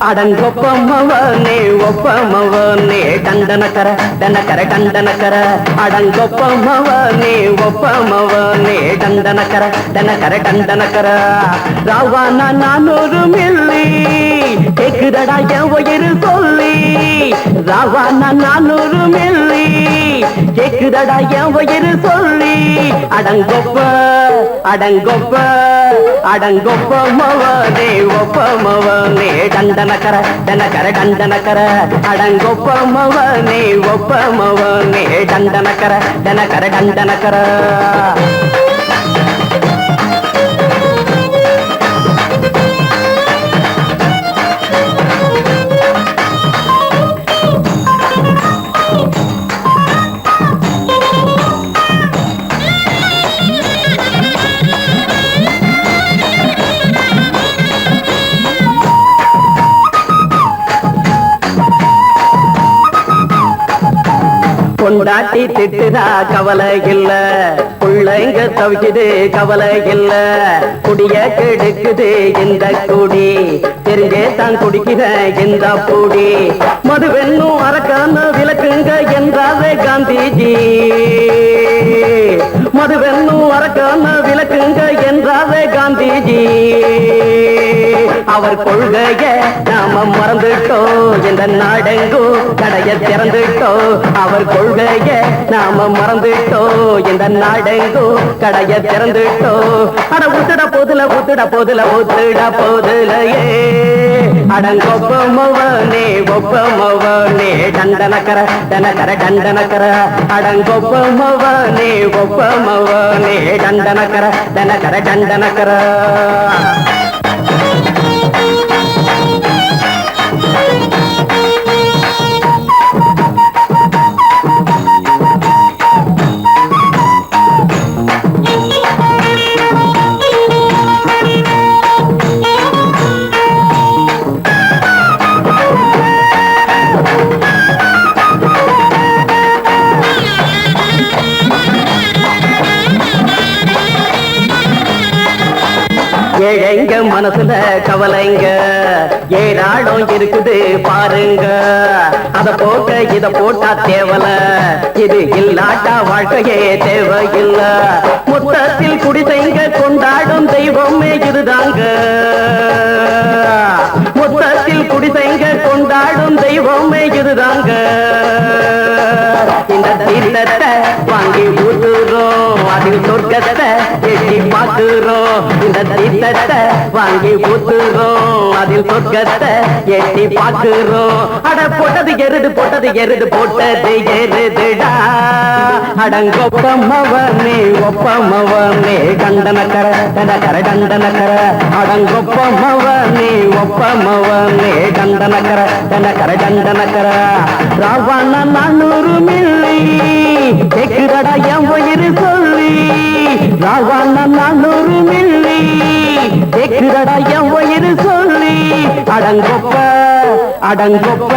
அடங்கொப்பமவனே ஒப்பமவனே டண்டனக்கர டனக்கர டண்டனக்கர அடங்கொப்பமவனே ஒப்பமவனே டண்டனக்கர டனக்கர டண்டனக்கர ராவானா 400 milli கேக்குதடா என் உயிர் சொல்லி ராவானா 400 milli கேக்குதடா என் உயிர் சொல்லி அடங்கொப்ப அடங்கொப்ப அடங்கொப்பமவனே ஒப்பமவனே டண்டனக்கர டனக்கர டண்டனக்கர அடங்கொப்பமவனே ஒப்பமவனே டண்டனக்கர டனக்கர டண்டனக்கர கொண்டாட்டி திட்டுதா கவலை இல்ல புள்ளைங்க தவிக்குது கவலை இல்ல குடிய கெடுக்குது இந்த குடி தெரிஞ்சே தான் குடிக்கிற இந்த பூடி மதுவென்னும் அரக்கான விளக்குங்க என்றாவே காந்திஜி மதுவென்னும் அரக்கான விளக்குங்க என்றாவே காந்திஜி அவர் கொள்கைய நாம மறந்துட்டோம் இந்த நாடெங்கோ கடைய திறந்துட்டோம் அவர் கொள்கைய நாம மறந்துட்டோம் இந்த நாடெங்கோ கடைய திறந்துட்டோம் அட ஊத்துட போதுல ஊத்துட போதுல ஊத்துட போதுலையே அடங்கொப்பமவனே ஒப்பமவனே டண்டனக்கர டனக்கர டண்டனக்கர அடங்கொப்பமவனே ஒப்பமவனே டண்டனக்கர டனக்கர டண்டனக்கர ஏழைங்க மனசுல கவலைங்க ஏராளம் இருக்குது பாருங்க அத போட்ட இத போட்டா தேவல இது இல்லாட்டா வாழ்க்கையே தேவையில்ல மொத்தத்தில் குடிசைங்க கொண்டாடும் தெய்வமே இதுதாங்க மொத்தத்தில் குடிசைங்க கொண்டாடும் தெய்வமே இதுதாங்க இந்த தீர்த்தத்தை வாங்கி ஊத்துறோம் அதில் சொர்க்கத்தை எட்டி பார்க்கிறோம் இந்த தீர்த்தத்தை வாங்கி ஊத்துறோம் அதில் சொர்க்கத்தை எட்டி பார்க்கிறோம் அட போட்டது எருது போட்டது எருதுடா அடங்கொப்பமவனே ஒப்பமவனே டண்டனக்கர டனக்கர டண்டனக்கர அடங்கொப்பமவனே ஒப்பமவனே டண்டனக்கர டனக்கர டண்டனக்கர ராவானா 400 மில்லி கேக்குதடா என் உயிர் சொல்லி ராவானா 400 மில்லி கேக்குதடா என் உயிர் சொல்லி அடங்கொப்ப அடங்கொப்ப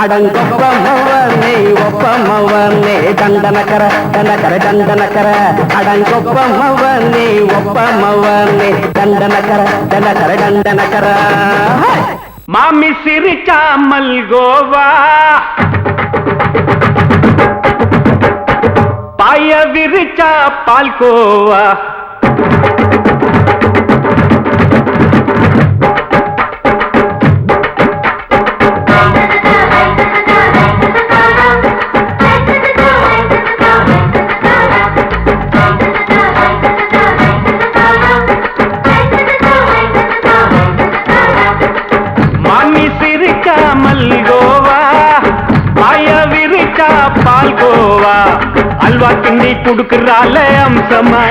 அடங்கொப்பமவனே ஒப்பமவனே டண்டனக்கர டனக்கர டண்டனக்கர அடங்கொப்பமவனே ஒப்பமவனே டண்டனக்கர டனக்கர டண்டனக்கர மாமி சிரிச்சா மல்கோவா பாய விரிச்சா பால்கோவா மாமி சிரிச்சா மல்கோவா பாய விரிச்சா பால்கோவா அல்வா கிண்டி குடுக்கறால அம்சமா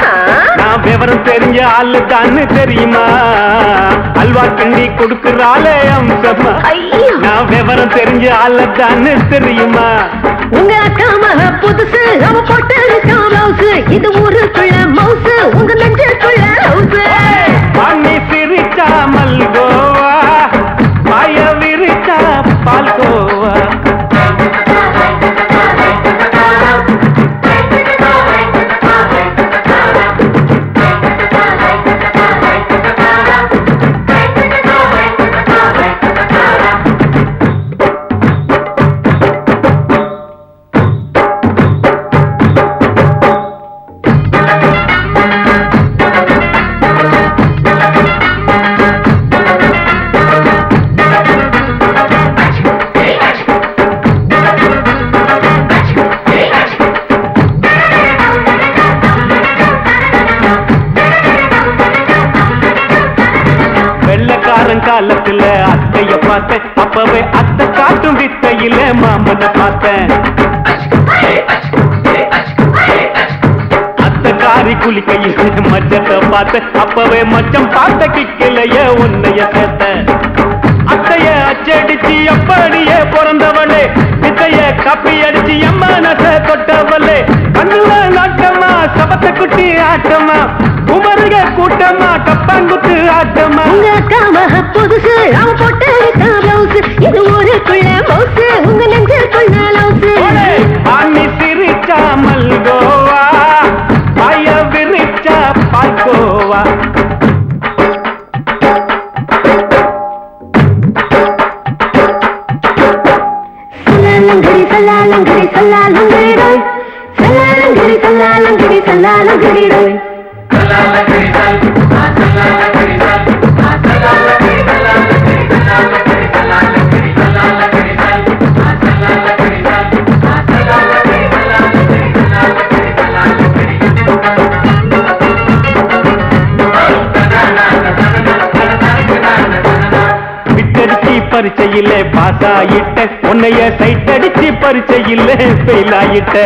நான் விவரம் தெரிஞ்ச ஆளு தான்னு தெரியுமா அல்வா கிண்டி குடுக்கறால அம்சமா நான் விவரம் தெரிஞ்ச ஆளு தான்னு தெரியுமா உங்க அக்கா மக புதுசு அவ போட்டு பிளவுஸ் இது ஊருக்குள்ள மவுசு உங்க நெஞ்சுக்குள்ள ஹவுஸ் மாமி சிரிச்சா மல்கோவா பாய விரிச்சா பால்கோவா பார்த்தேன் அப்பவே அத்தை காட்டும் வித்தையில மாமனை பார்த்தேன் அத்தை காரி குளிக்கையில மச்சத்தை பார்த்தேன் அப்பவே மச்சம் பார்த்த கிக்கலைய உன்னைய சேர்த்த அத்தைய அச்சடிச்சு அப்படியே பிறந்தவளே வித்தைய காப்பி அடிச்சு எம்மனச தொட்டவளே கண்ணுல நாட்டமா சபத்த குட்டி ஆட்டமா உமருக கூட்டமா கப்பாங்குத்து ஆட்டமா உங்க அக்கா மக புதுசு அவ போட்டு பிளவுஸ் இது ஊருக்குள்ள மவுசு உங்க நெஞ்சுக்குள்ள லவுசு ஆணி சிரிச்சா மல்கோவா பாய விரிச்சா பால்கோவா சல்லாலங்கடி சல்லாலங்கடி சல்லாலங்கடி சல்லாலங்கடி சல்லாலங்கடி விட்டடிச்சு பரிச்சையிலே பாஸ் ஆயிட்ட உன்னைய சைட் அடிச்சு பரிச்சையிலே ஃபெயில் ஆயிட்ட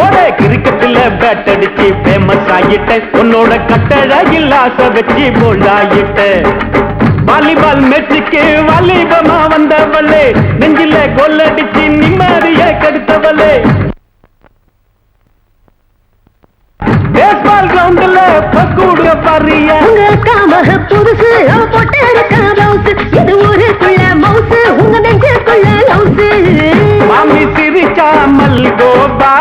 ஒரே கிரிக்கெட்ல பேட் அடிச்சு ஃபேமஸ் ஆயிட்ட உன்னோட கட்டழகில் ஆசை வச்சு போல்ட் ஆயிட்ட வாலிபால் மேட்சுக்கு வாலிபமா வந்தவளே நெஞ்சில கோல் அடிச்சு நிம்மதிய கெடுத்தவளே பேஸ்பால் கிரவுண்ட்ல பக்கூட பாரியா உங்க அக்கா மக புதுசு அவ போட்டு பிளவுஸ் இது ஊருக்குள்ள மவுசு உங்க நெஞ்சுக்குள்ள லவுசு மாமி சிரிச்சா மல்கோவா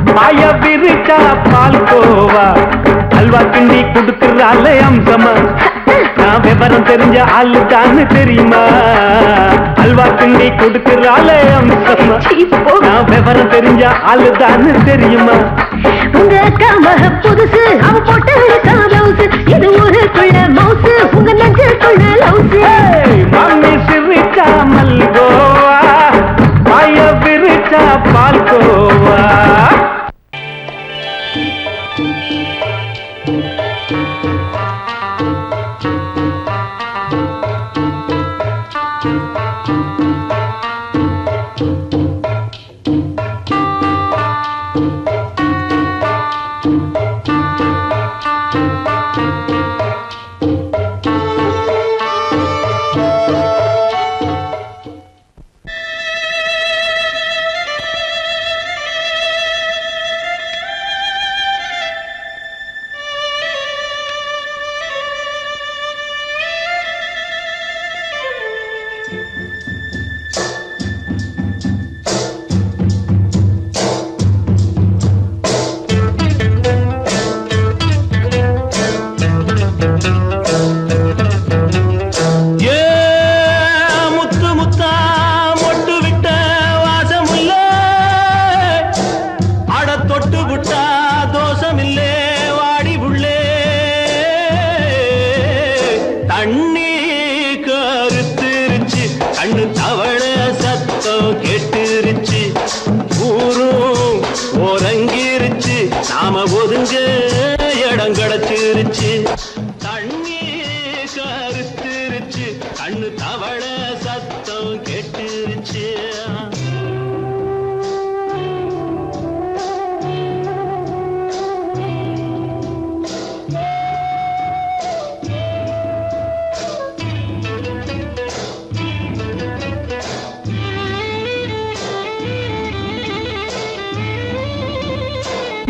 பாய விரிச்சா பால்கோவா அல்வா கிண்டி குடுக்கறால அம்சமா நான் விவரம் தெரிஞ்ச ஆளு தானு தெரியுமா அல்வா கிண்டி குடுக்கறால அம்சமா நான் விவரம் தெரிஞ்ச ஆளு தானு தெரியுமா உங்க அக்கா மக புதுசு அவ போட்டு பிளவுஸ் இது ஊருக்குள்ள மவுசு உங்க நெஞ்சுக்குள்ள லவுசு மாமி சிரிச்சா மல்கோவா பாய விரிச்சா பால்கோவா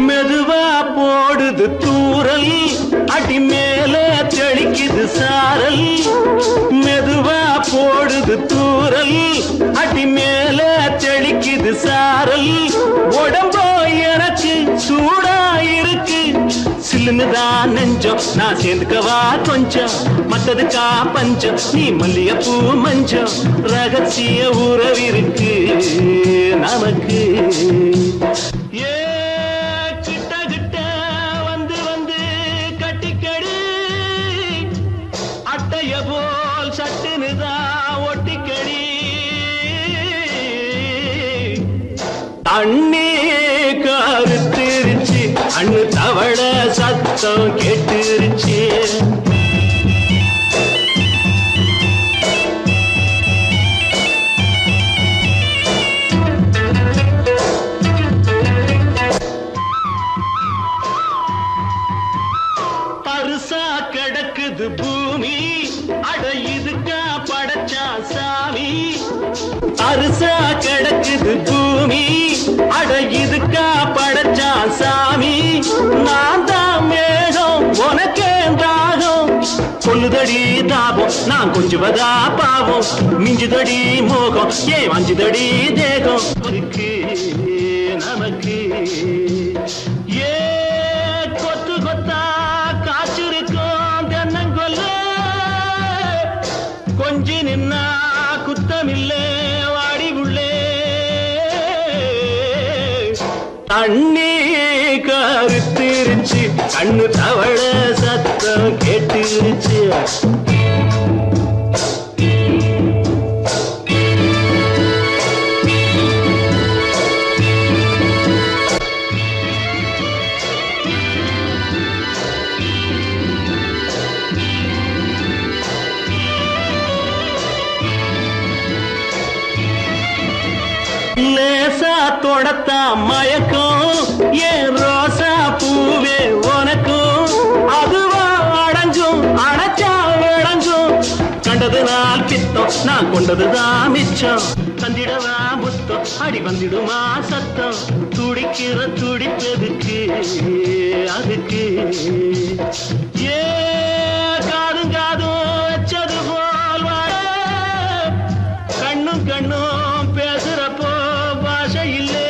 மெதுவா போடுது தூரல் அடி மேல தெளிக்குது சாரல் மெதுவா போடுது தூரல் அடி மேல தெளிக்குது சாரல் உடம்போ எனக்கு சூடா இருக்கு சில்லுன்னுதான் நெஞ்சம் நான் சேர்ந்துக்கவா கொஞ்சம் மத்ததுக்கா பஞ்சம் நீ மல்லிகைப்பூ மஞ்சம் ரகசிய உறவிருக்கு நமக்கு அண்ணே கருத்திருச்சு அண்ணு தவள சத்தம் கேட்டுருச்சு சாமி நான் தான் மேகம் உனக்கேந்தாகும் கொல்லுதடி தாபம் நான் கொஞ்சுவதா பாவம் மிஞ்சுதடி மோகம் ஏன் வஞ்சுதடி தேகம் இருக்கு நமக்கு ஏ கொத்து கொத்தா காய்ச்சிருக்கும் தென்னங்கொல்ல கொஞ்சி நின்னா குத்தமில்லே வாடி உள்ளே தண்ணி கருத்திருச்சு கண்ணு தவள சத்தம் கேட்டுருச்சு லேசா தொடத்தா மயக்கம் ஏன் ரோசா பூவே உனக்கும் அதுவா அடைஞ்சும் அடைச்சா விளங்கும் கண்டது நாள் பித்தம் நான் கொண்டதுதான் மிச்சம் தந்திடவா புத்தம் அடி வந்திடுமா சத்தம் துடிக்கிற துடிப்பதுக்கு அதுக்கு ஏ காதும் காதும் வச்சது போல் வாழ கண்ணும் கண்ணும் பேசுறப்போ பாஷை இல்லே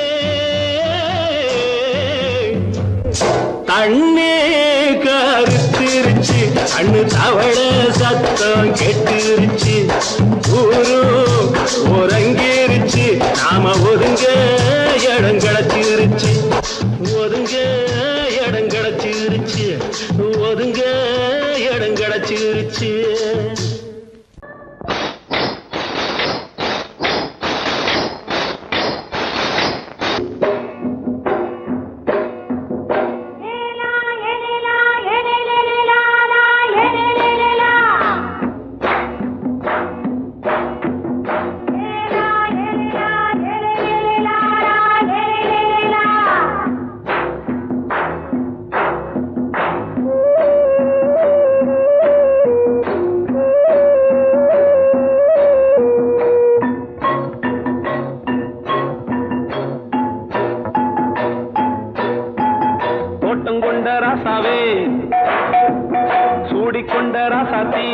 கண்ணே கருத்திருச்சு கண்ணு தவள சத்தம் கெட்டுருச்சு ஊரு உறங்கிருச்சு நாம ஒதுங்க இடம் கிடைச்சிருச்சு ஒதுங்க இடம் கிடைச்சிருச்சு ஒதுங்க இடம் கிடைச்சிருச்சு சூடிக்கொண்ட ராசாத்தி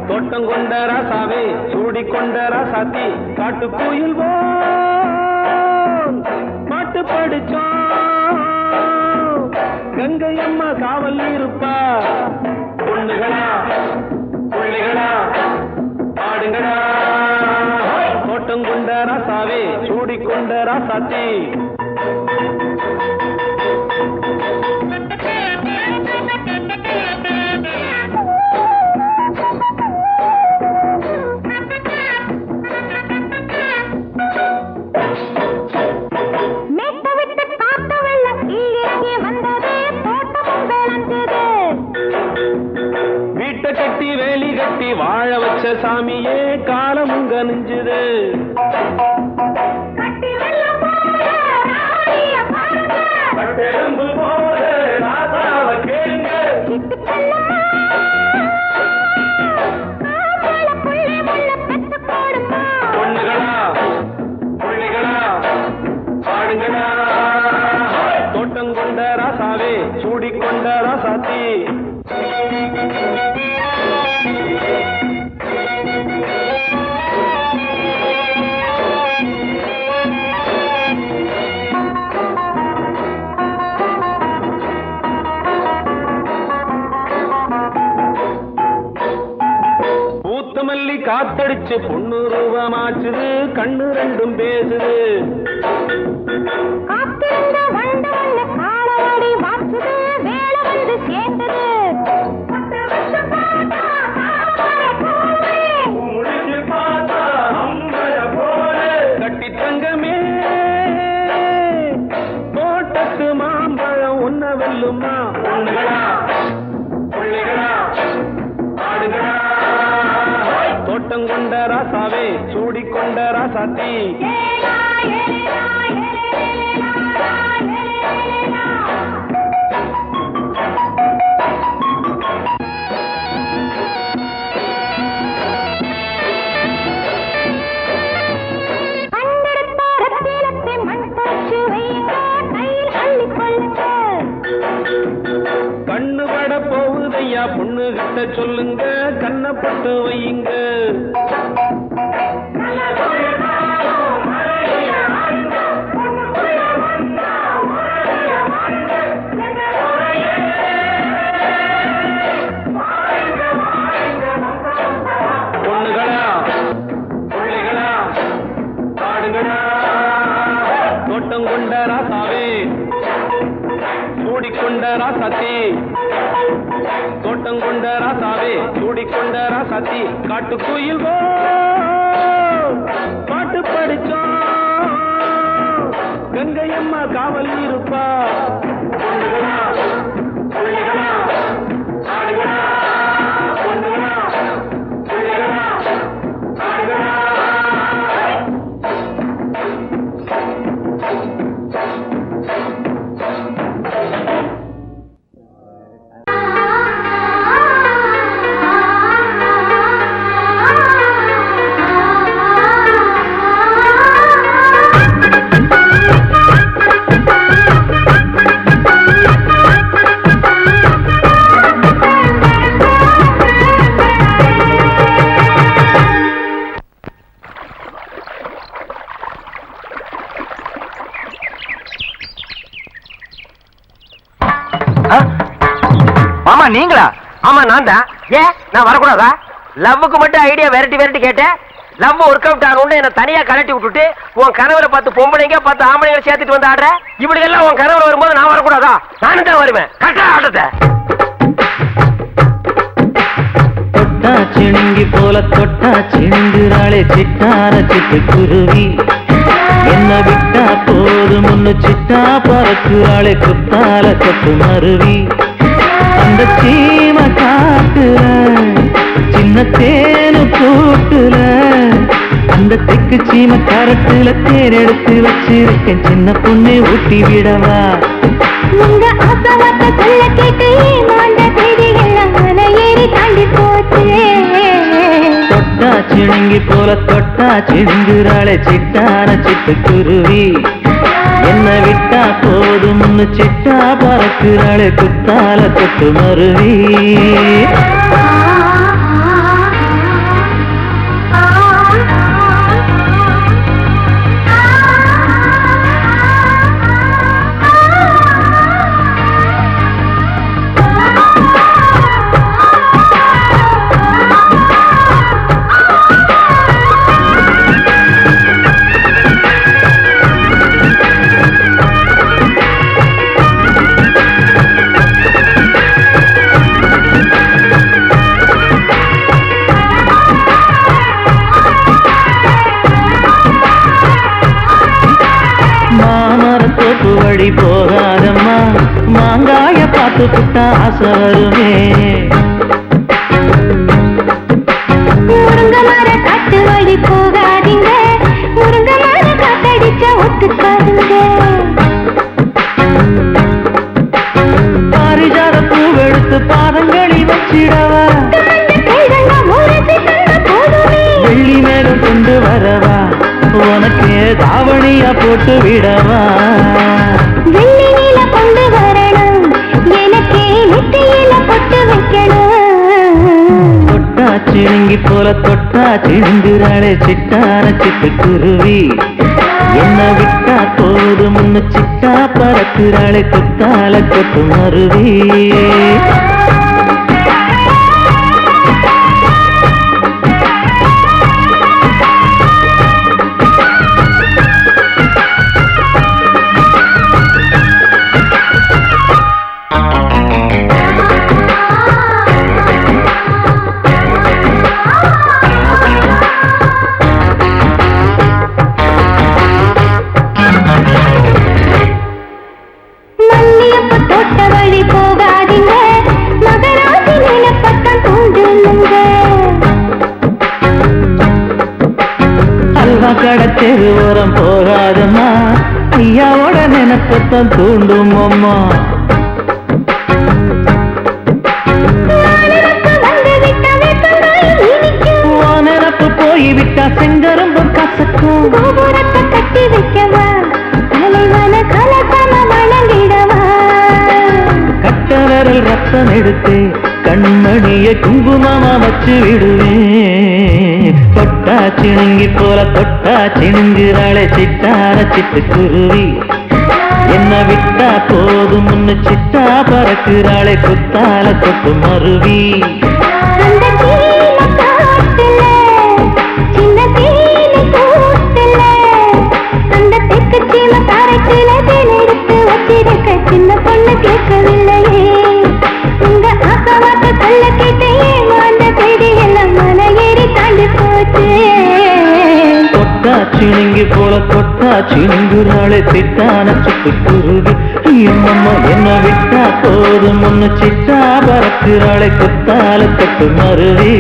தோட்டம் கொண்ட ராசாவே சூடிக்கொண்ட ராசாத்தி காட்டு கோயில் பாட்டு படிச்சோம் கங்கை அம்மா காவல் இருப்பா பொண்ணுகளா பிள்ளைகளா பாடுங்களா தோட்டம் கொண்ட ராசாவே சூடிக்கொண்ட ராசாத்தி கட்டி வேலி கட்டி வாழ வச்ச சாமியே காலமுங்க நெஞ்சுது பொண்ணுகளா பிள்ளைகளா பாடுங்களா தோட்டம் கொண்ட ராசாவே சூடிக்கொண்ட ராசாத்தி பூத்தமல்லி காத்தடிச்சு பொண்ணு ரூபமாச்சுது கண்ணு ரெண்டும் பேசுது கட்டி தங்கமே தோட்டத்து மாம்பழம் உன்ன வெல்லுமா பொண்ணுகளா பிள்ளைகளா ஆடுகளா தோட்டம் கொண்ட ராசாவே சூடிக்கொண்ட ராசாத்தி கை கிட்ட சொல்லுங்க கண்ணப்பட்டு வையுங்க பொண்ணுகளா பிள்ளைகளா ஆடுகளா தோட்டம் கொண்ட ராசாவே சூடிக்கொண்ட ராசாத்தி தோட்டம் கொண்ட ராசாவே சூடிக்கொண்ட ராசாத்தி காட்டுக்குயில் பாட்டு படிச்சோம் கங்கையம்மா காவல் இருப்பா பொண்ணுகளா பிள்ளைகளா ஆடுகளா பொண்ணுகளா பிள்ளைகளா ஆடுகளா மாமா நீங்களா? ஆமா நான் தான். ஏன் நான் வரக்கூடாதா? லவ்வுக்கு மட்டும் ஐடியா வெரைட்டி கேட்டேன். லவ் ஒர்க் அவுட் ஆகணும்னு என்ன தனியா கலட்டி விட்டுட்டு உன் கனவுல 10 பொம்பளைங்க 10 ஆம்பளைங்க சேர்த்துட்டு வந்து ஆடுற. இப்படி எல்லாம் உன் கனவுல வரும்போது நான் வரக்கூடாதா? நானும் தான் வருவேன். கரெக்டா ஆட்டத்தை தொட்டா சிணுங்கி போல தொட்டா சிணுங்குறாளே சிட்டார சிட்டு குருவி என்ன விட்டா போதும் முன்னு சிட்டா பறக்குறாளே குத்தால கொட்டு மருவி அந்த சீம காட்டுல சின்ன தேனு கூட்டுல அந்த தெக்கு சீம கரட்டுல தேர் எடுத்து வச்சிருக்கேன் சின்ன பொண்ணு ஊட்டி விடவா உங்க ஆசவாத்த சொல்ல கேட்டு மாண்ட தேடி எல்லாம் மலை ஏறி தாண்டி போச்சு தொட்டா சிணுங்கி போல தொட்டா சிணுங்குறாளே சிட்டான சிட்டு குருவி என்ன விட்டா போதும் சிட்டா பறக்குறாளே குத்தால கொட்டு மருவி மாமரத்தோப்பு வழி போகாதம்மா மாங்காய பார்த்து புட்டா ஆசை வருமே முருங்க மர காட்டு வழி போகாதீங்க முருங்க மர காத்தடிச்ச ஒத்துக்காதுங்க பாரிஜாத பூவெடுத்து பாதங்களில் வச்சிடவா வெள்ளி மேலும் கொண்டு வரவா உனக்கு தாவணியா போட்டு விடவா வெள்ளி நீல கொண்டு வரணும் எனக்கே நெத்தியில பொட்டு வைக்கணும் தொட்டா சிணுங்கி போல தொட்டா சிணுங்குறாளே சிட்டான சிட்டு குருவி என்ன விட்டா போதும் சிட்டா பறக்குறாளே குத்தால கொட்டு மருவி தோட்ட வழி போகாதீங்க மகராசி நிலப்பட்டம் தூண்டுங்க அல்வா கடை தெருவோரம் போகாதம்மா ஐயாவோட நினைப்பத்தான் தூண்டும் அம்மா நினப்பு போய்விட்டா செங்கரும்பு கசக்கும் கோபுரத்தை கட்டி வைக்கவா தலைவன கலசம வணங்கிடவா கட்ட விரல் ரத்தம் எடுத்து கண்மணிய கைய குங்குமமா வச்சு விடுவேன். தொட்டா சிணுங்கி போல தொட்டா சிணுங்குறாளே சிட்டார சிட்டுக்குருவி. என்ன விட்டா போதும் முன்னு சிட்டா பறக்குறாளே குத்தால தொட்டு மருவி. சின்ன பொண்ணு கேட்கவில்லையே உங்க ஆசவாக்க சொல்ல கேட்டையே அந்த செய்தி எல்லாம் மலை ஏறி தாண்டி போச்சு. தொட்டா சிணுங்கி போல தொட்டா சிணுங்குறாளே சிட்டான சிட்டுக்குருவி. அம்மா என்ன விட்டா போதும் முன்னு சிட்டா பறக்குறாளே குத்தால தொட்டு மருவி.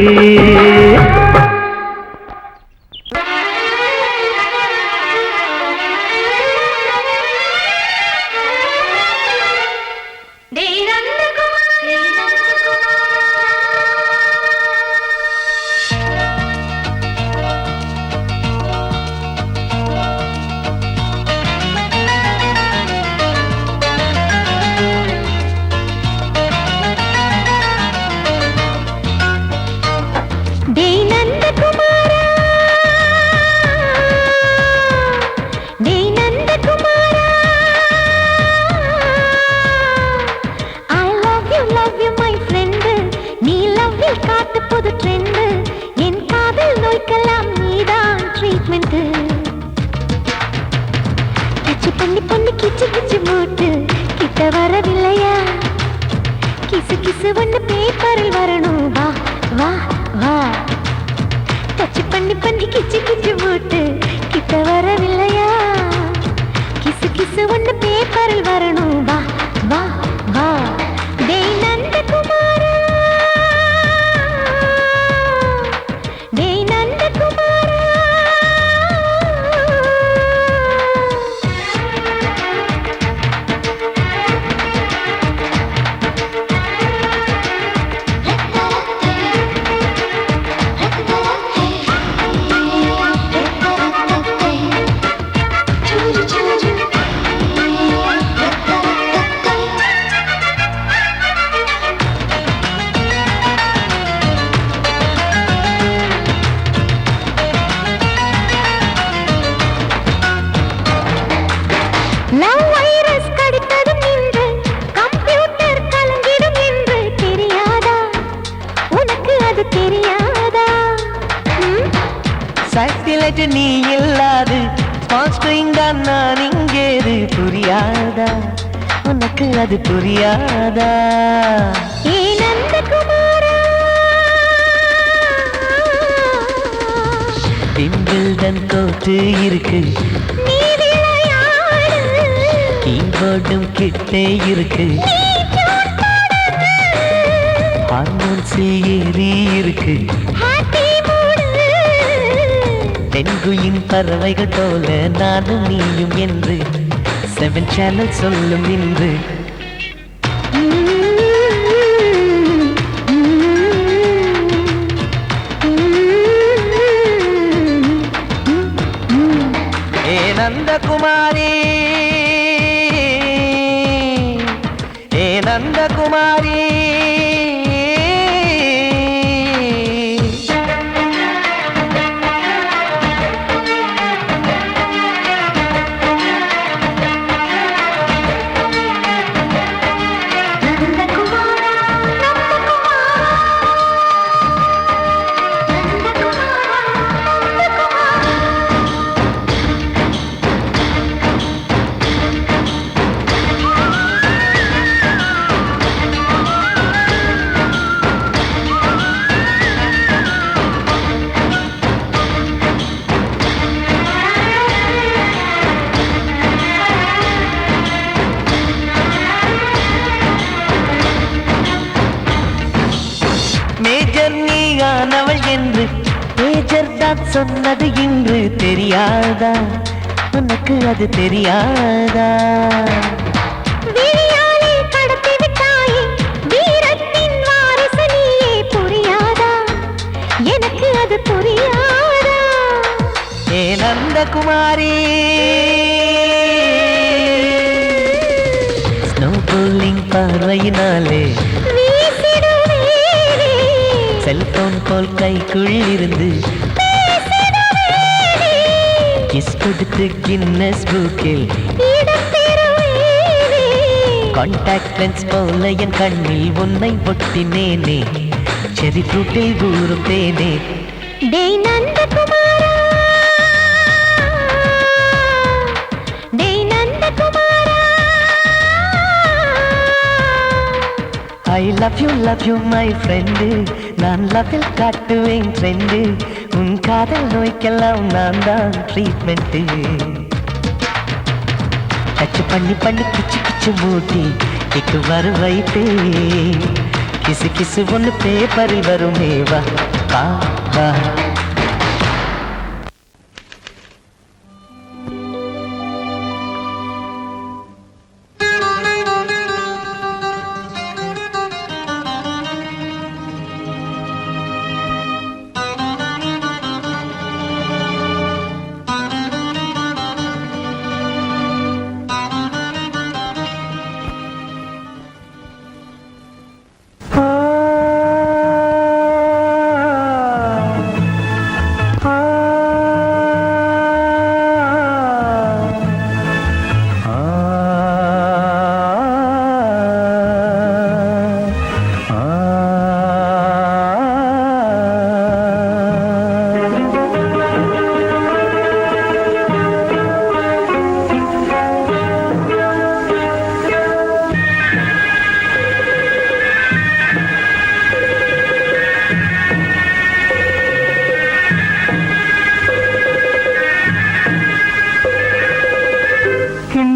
நீ இல்லாது நான் இங்கேது புரியாதா உனக்கு அது புரியாதா? விம்பிள்டன் கோட்டு இருக்கு கீபோர்டும் கிட்டே இருக்கு ஹார்மோன்ஸில் ஏறி இருக்கு தென்குயின் பறவைகள் போல நானும் நீயும் என்று 7 சேனல் சொல்லும் இன்று. ஏ நந்தகுமாரி ஏ நந்தகுமாரி என்று பேஜர் தான் சொன்னது இன்று தெரியாதா உனக்கு அது தெரியாதா? எனக்கு அது புரியாதா? ஏ நந்தகுமாரி ஸ்னோ போலிங் பார்வையினாலே செல்போன் போல் கைக்குள் இருந்து கிஸ் கொடுத்து கின்னஸ் புக்கில் கான்டாக்ட் லென்ஸ் போல என் கண்ணில் உன்னை ஒட்டினேனே செரி ஃப்ரூட்டில் ஊறும் தேனே டேய் நந்தகுமாரா டேய் நந்தகுமாரா I love you my friend நான் லவ்வில் காட்டுவேன் ட்ரெண்டு உன் காதல் நோய்க்கெல்லாம் நான் தான் ட்ரீட்மெண்ட்டு டச் பண்ணி கிச்சு கிச்சு மூட்டி கிக்கு வர வைத்தே கிசு கிசு ஒன்று பேப்பரில் வருமே வா வா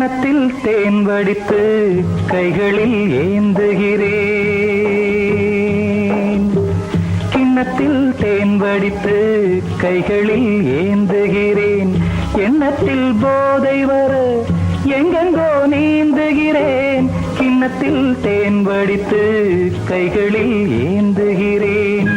கிண்ணத்தில் தேன் வடித்து கைகளில் ஏந்துகிறேன் கிண்ணத்தில் தேன் வடித்து கைகளில் ஏந்துகிறேன் எண்ணத்தில் போதை வர எங்கெங்கோ நீந்துகிறேன் கிண்ணத்தில் தேன் வடித்து கைகளில் ஏந்துகிறேன்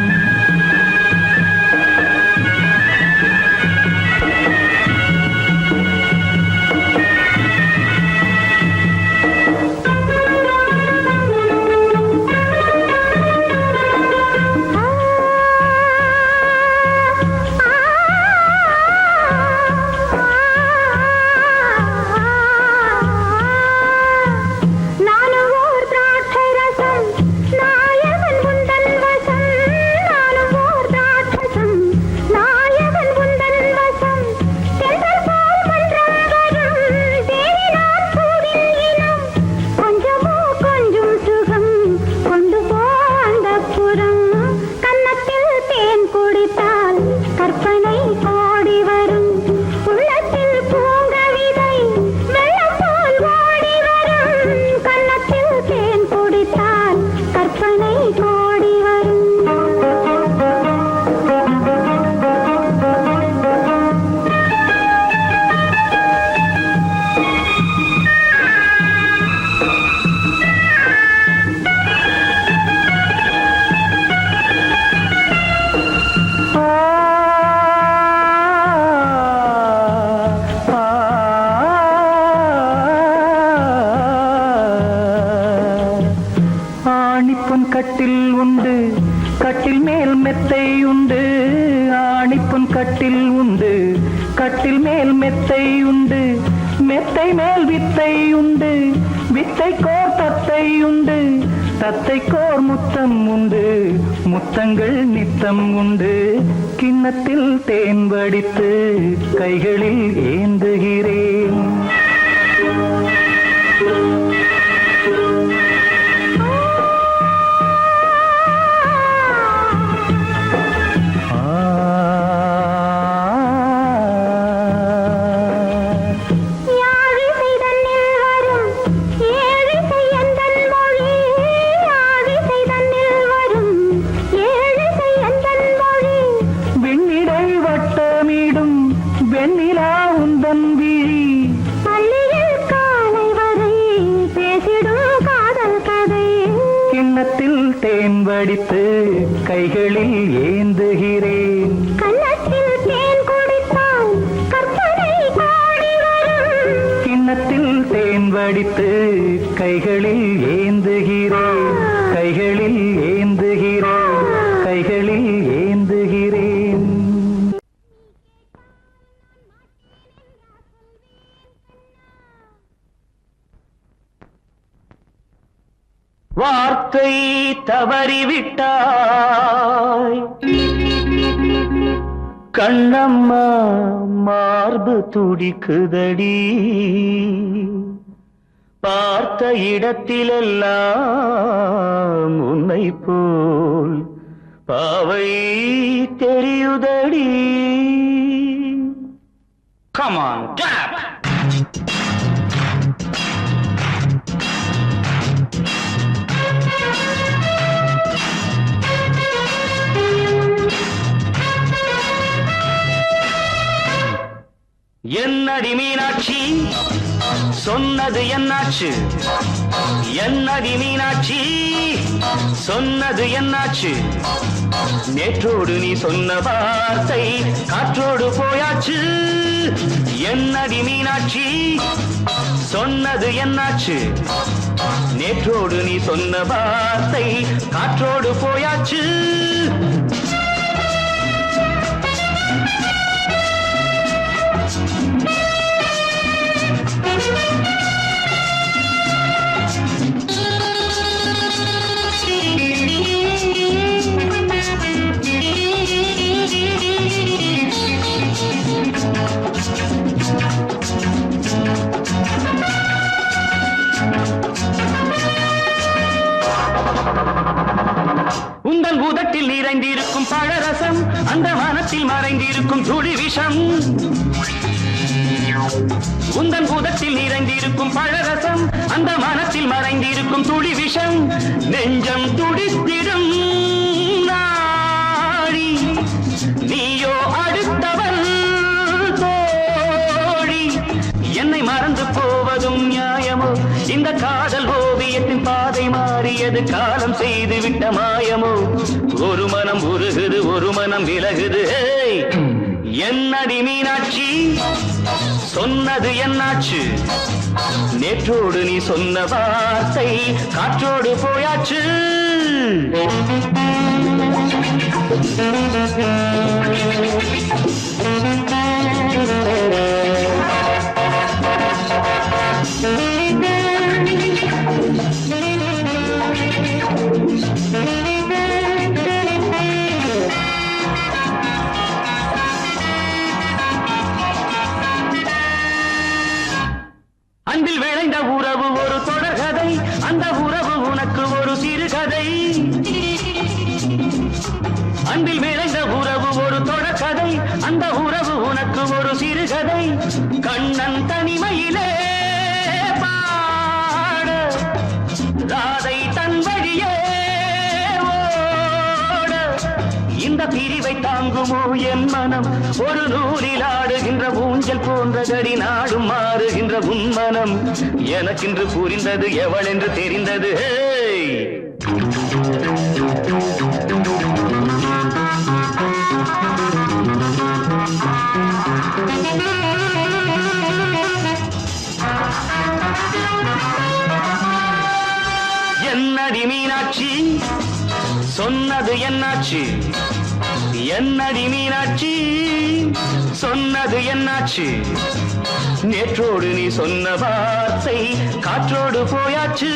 கட்டில் உண்டு கட்டில் மேல் மெத்தை உண்டு ஆணிப்பொன் கட்டில் உண்டு கட்டில் மேல் மெத்தை உண்டு மெத்தை மேல் வித்தை உண்டு வித்தை கோர் தத்தை உண்டு தத்தை கோர் முத்தம் உண்டு முத்தங்கள் நித்தம் உண்டு கிண்ணத்தில் தேன் வடித்து கைகளில் ஏந்துகிறேன் தேன் வடித்து கைகளில் ஏந்துகிறேன் கன்னத்தில் தேன் குடித்தால் கற்பனை கோடி வரும் கிண்ணத்தில் தேன் வடித்து கைகளில் ஏந்துகிறேன் கைகளில் ஏந்துகிறேன் கைகளில் வார்த்தை தவறிவிட்டாய் கண்ணம்மா மார்பு துடிக்குதடி பார்த்த இடத்திலெல்லாம் உன்னை போல் பாவை தெரியுதடி. Come on, tap! என்னடி மீனாட்சி சொன்னது என்னாச்சு? என்னடி மீனாட்சி சொன்னது என்னாச்சு? நேற்றோடு நீ சொன்ன வார்த்தை காற்றோடு போயாச்சு. என்னடி மீனாட்சி சொன்னது என்னாச்சு? நேற்றோடு நீ சொன்ன வார்த்தை காற்றோடு போயாச்சு. உந்தன் பூதத்தில் நிறைந்திருக்கும் பழரசம் அந்த வானத்தில் மறைந்திருக்கும் துளி விஷம். உந்தன் பூதத்தில் நிறைந்திருக்கும் பழரசம் அந்த வானத்தில் மறைந்திருக்கும் துளி விஷம். நெஞ்சம் துடித்திடும் நாடி நீயோ அடுத்தவள் தோழி. என்னை மறந்து போவதும் நியாயமோ? இந்த காதல் ஓவியத்தின் பாதை மாறியது காலம் செய்து விட்ட மாயமோ? ஒரு மனம் உருகுது ஒரு மனம் விலகுது. என்னடி மீனாட்சி சொன்னது என்னாச்சு? நேற்றோடு நீ சொன்ன வார்த்தை காற்றோடு போயாச்சு. அன்பில் விளைந்த உறவு ஒரு தொடர்கதை, அந்த உறவு உனக்கு ஒரு சிறுகதை. அன்பில் விளைந்த உறவு ஒரு தொடர்கதை, அந்த உறவு உனக்கு ஒரு சிறுகதை. கண்ணன் தனிமையிலே பாட ராதை தன் வழியே ஓட. இந்த பிரிவை தாங்குமோ என் மனம்? ஒரு நூலில் ஆடுகின்ற ஊஞ்சல் போன்றதடி நாடும் மாறுகின்ற உன்மனம். எனக்கென்று புரிந்தது எவள் என்று தெரிந்தது. என்னடி மீனாட்சி சொன்னது என்னாச்சு? என்னடி மீனாட்சி சொன்னது என்னாச்சு? நேற்றோடு நீ சொன்ன வார்த்தை காற்றோடு போயாச்சு.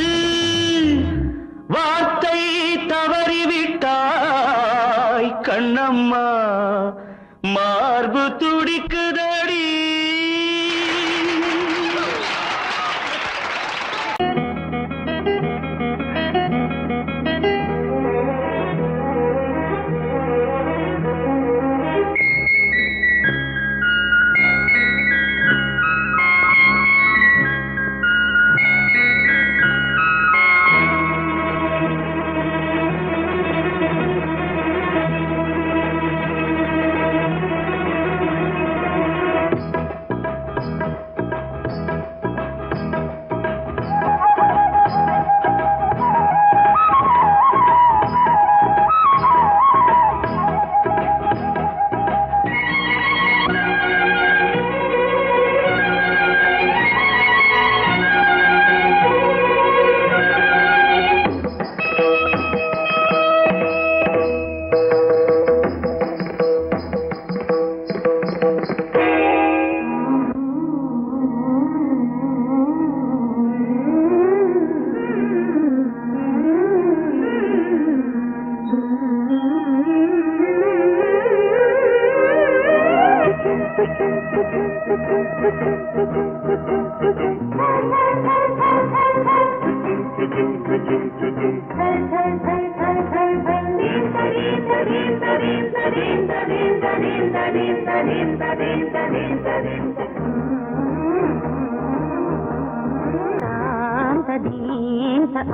வார்த்தை தவறிவிட்டாய் கண்ணம்மா மார்பு துடிக்குதடி.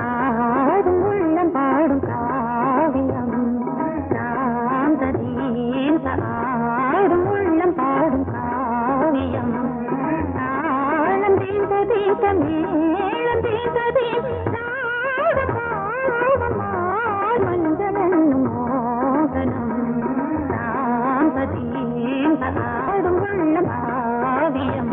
ஆடும் உள்ளம் பாடும் காவியம் ஆடும் உள்ளம் பாடும் காவியம் தாளம் தீந்த தீந்த மேளம் தீந்த தீந்த மஞ்சளும் மோகனம் ஆடும் உள்ளம் காவியம்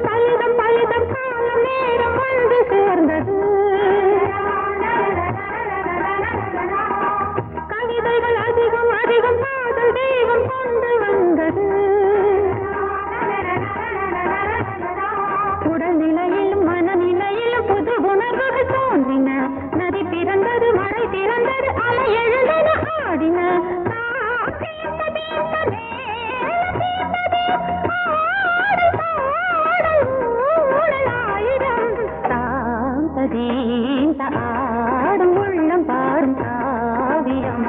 பலிதம் பலிதம் காலம் நேரம் வந்து சேர்ந்தது கவிதைகள் அதிகம் அதிகம் காதல் தெய்வம் கொண்டு வந்தது உடல்நிலையிலும் மனநிலையிலும் புது உணர்வுகள் தோன்றின நதி பிறந்தது மழை பிறந்தது அலை எழுந்தது ஆடின ஆடும் உள்ளம் பாடும் காவியம்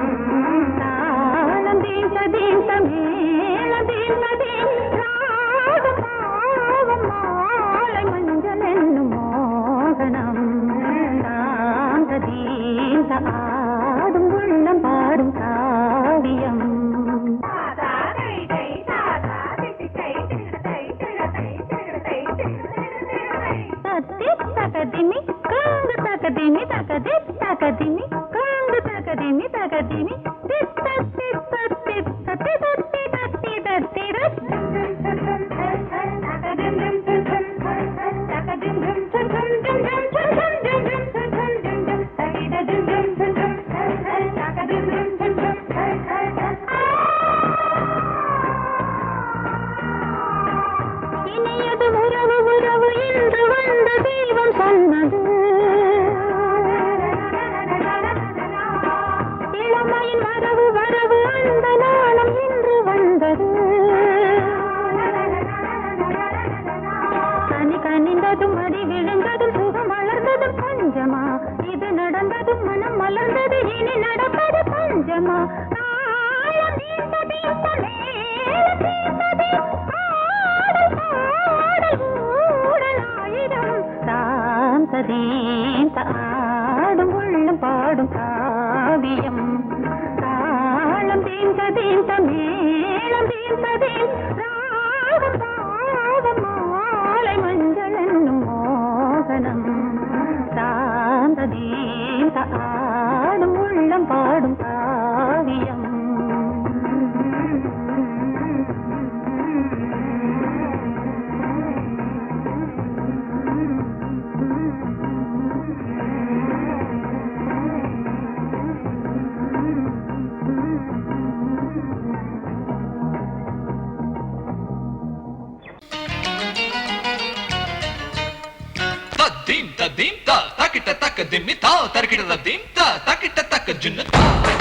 தாளம் தீந்த தீந்த மேளம் தீந்த தீந்த மாலை மஞ்சள் என்னும் மோகனம் தாந்த தீந்த ஆடும் உள்ளம் பாடும் காவியம் தகதினி காங்கு தகதினி தகதி தகதினி காங்கு தகதினி தகதினி தித்த தித்த தித்த தித்தி தத்தி தத்தி இனியது உறவு உறவு என்று வந்த தெய்வம் சொன்னது இளமையின் வரவு வரவு அந்த நாளம் இன்று வந்தது கனி கனிந்ததும் அடி விழுந்ததும் சுகம் வளர்ந்ததும் பஞ்சமா இது நடந்ததும் மனம் மலர்ந்தது இனி நடப்பது பஞ்சமா ஆடும் உள்ளம் பாடும் காவியம் தாளம் தீந்த தீந்த மேளம் தீந்த தீந்த மாலை மஞ்சள் என்னும் மோகனம் தாந்த தீந்த ஆடும் உள்ளம் பாடும் காவியம் dim ta takita tak dim ta tarkita dim ta takita tak jun ta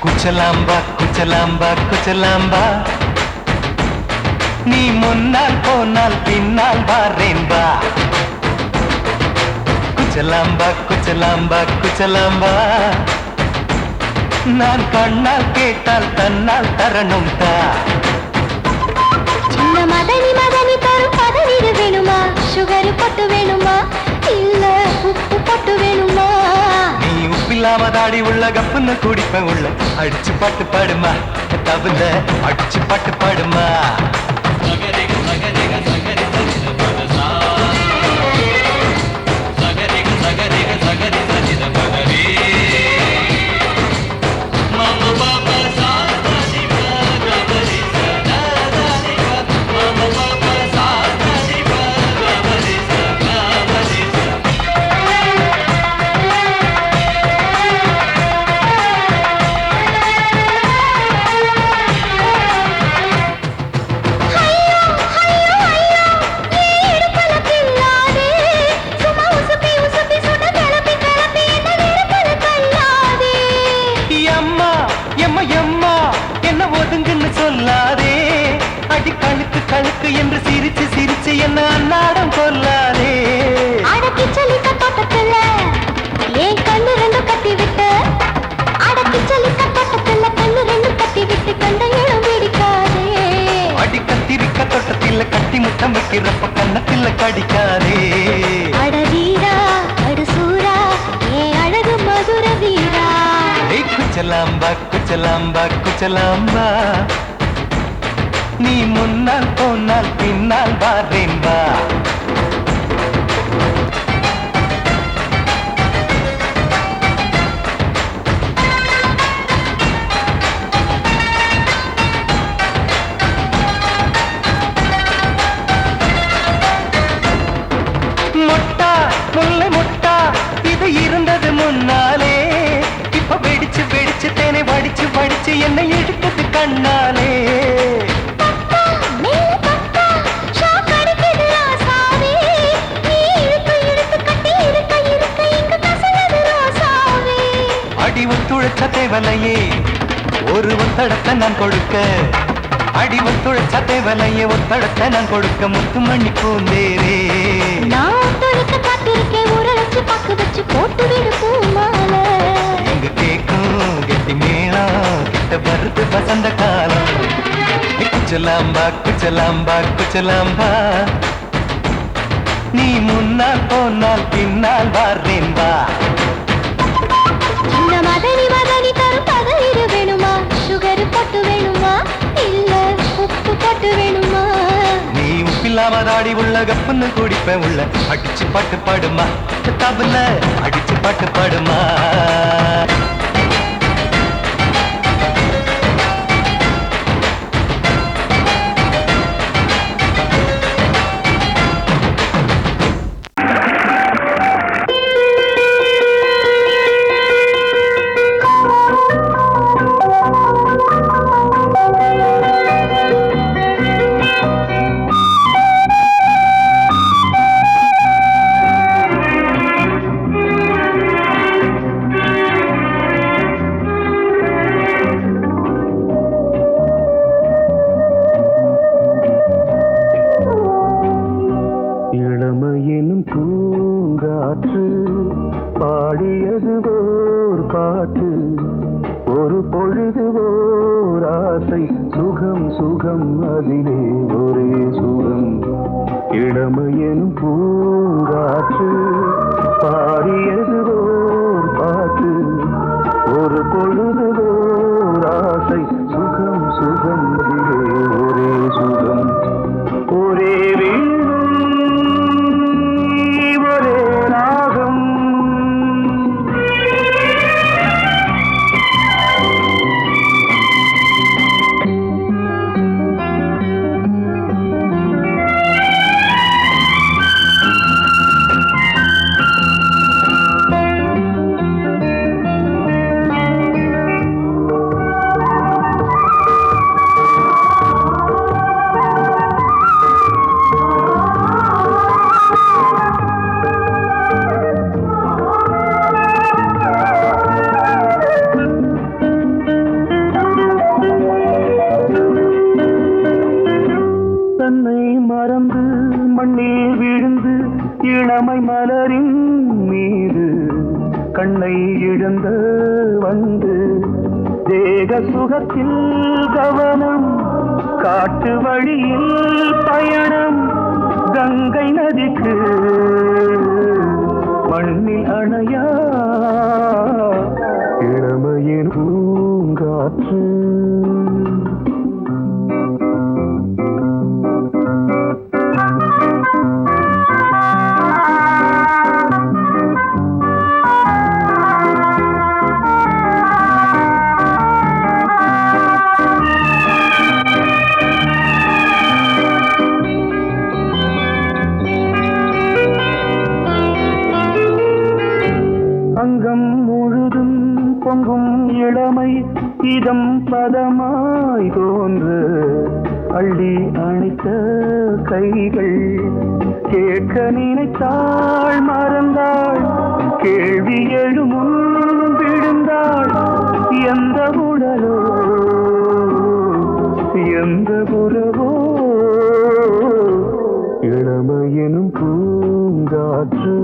குச்சலாம்பா குச்சலாம்பா குச்சலாம்பா நீ முன்னால் போனால் பின்னால் வாரேன்பா குச்சலாம்பா குச்சலாம்பா குச்சலாம்பா நான் கண்ணால் கேட்டால் தன்னால் தரணும் தா சின்ன மதனி மதனி தரும் பதநீர் வேணுமா சுகர் பொட்டு வேணுமா இல்ல உப்பு பொட்டு வேணுமா நீ உப்பில் இல்லாம தாடி உள்ள கப்புன்னு குடிப்பேன் உள்ள அடிச்சு பாட்டு பாடுமா தவிர அடிச்சு பாட்டு பாடுமா சொல்லாதே அடி கழுக்கு கழுக்கு என்று சிரிச்சு சிரிச்சு என்ன அன்னாடம் கொல்லாதே அடக்கி சொல்லிக்க தோட்டத்துல ஏன் கண்ணு ரெண்டு கட்டி விட்டு அடக்கி சொல்லிக்க தோட்டத்துல கண்ணு ரெண்டு கட்டி விட்டு கண்ட இடம் பிடிக்காதே அடி கத்திரிக்க தோட்டத்தில் கட்டி முட்டம் வைக்கிறப்ப கண்ணத்தில் கடிக்காதே அட வீரா அடு சூரா ஏன் அழகு மதுர வீரா குச்சலாம்பா குச்சலாம்பா குச்சலாம்பா நீ முன்னால் போனால் பின்னால் வாரேன் வா மொட்டா முல்லை மொட்டா இது இருந்தது முன்னாலே இப்ப வெடிச்சு வெடிச்சு தேனை வடிச்சு வடிச்சு என்னை எடுத்தது கண்ணாலே அடி ஒத்துழைச்ச தேவலையே ஒரு ஒத்தடத்தை நான் கொடுக்க அடி ஒத்துழைச்ச தேவலையே ஒத்தடத்தை நான் கொடுக்க முத்துமணி பூந்தேரே நான் தொழிக்க காத்திருக்கேன் உரளச்சு பக்கு வச்சு போட்டு விடு பூமாலை எங்க கேக்கும் கெட்டி மேளம் கிட்ட வருது வசந்த காலம் குச்சலாம்பா குச்சலாம்பா குச்சலாம்பா நீ முன்னால் போனால் பின்னால் வாரேன் வா இந்த மதனி மதனி தரும் பதனிடு வேணுமா சுகர் போட்டு வேணுமா இல்ல உப்பு போட்டு வேணுமா நீ உப்பில்லாம தாடி உள்ள கப்புன்னு குடிப்பேன் உள்ள அடிச்சு பாட்டு பாடுமா தபுல அடிச்சு பாட்டு பாடுமா இளமையினும் பூங்காற்று பாடியது ஓர் பாட்டு ஒரு பொழுது ஓர் ஆசை சுகம் சுகம் அதிலே ஒரே சுகம் இளமையினும் பூங்காற்று பாடியது ஓர் பாட்டு ஒரு பொழுது ஓர் ஆசை சுகம் சுகம் அதிலே ஒரே சுகம் ஒரே இளமை மலரின் மீது கண்ணை இழந்த வந்து தேக சுகத்தில் கவனம் காட்டு வழியில் பயணம் கங்கை நதிக்கு மண்ணில் அணையா பூங்காற்று அங்கம் முழுதும் பொங்கும் இளமை இதம் பதமாய் தோன்று அள்ளி அணைத்த கைகள் கேட்க நினைத்தாள் மறந்தாள் கேள்வி எழும் முன் விழுந்தாள் எந்த உடலோ எந்த உறவோ இளமையெனும் பூங்காற்று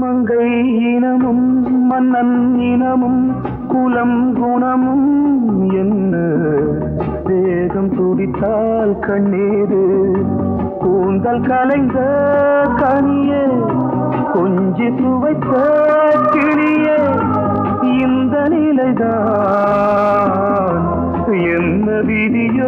மங்கை இனமும் மன்னன் இனமும் குலம் குணமும் என்ன வேகம் துடித்தால் கண்ணீரு கூந்தல் கலைந்த கனியே கொஞ்சி சுவைத்த கிளியே இந்த நிலைதான் என்ன விதியோ